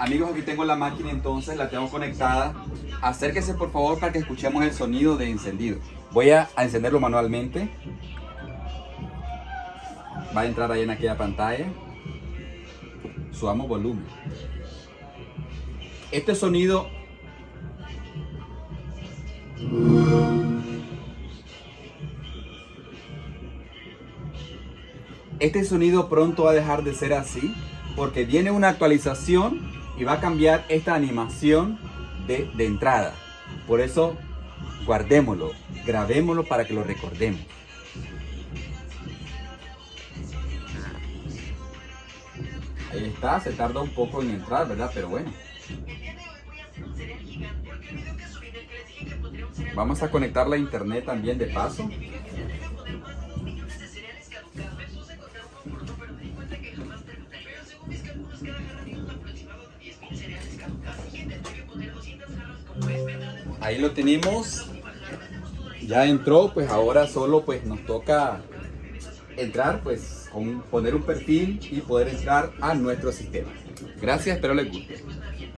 Amigos, aquí tengo la máquina, entonces la tengo conectada. Acérquese por favor para que escuchemos el sonido de encendido. Voy a encenderlo manualmente. Va a entrar ahí en aquella pantalla. Subamos volumen. Este sonido pronto va a dejar de ser así porque viene una actualización y va a cambiar esta animación de entrada. Por eso guardémoslo, grabémoslo para que lo recordemos. Ahí está, se tarda un poco en entrar, ¿verdad? Pero bueno. Vamos a conectar la internet también de paso. Ahí lo tenemos. Ya entró, pues ahora solo pues nos toca entrar, pues poner un perfil y poder entrar a nuestro sistema. Gracias, espero les guste.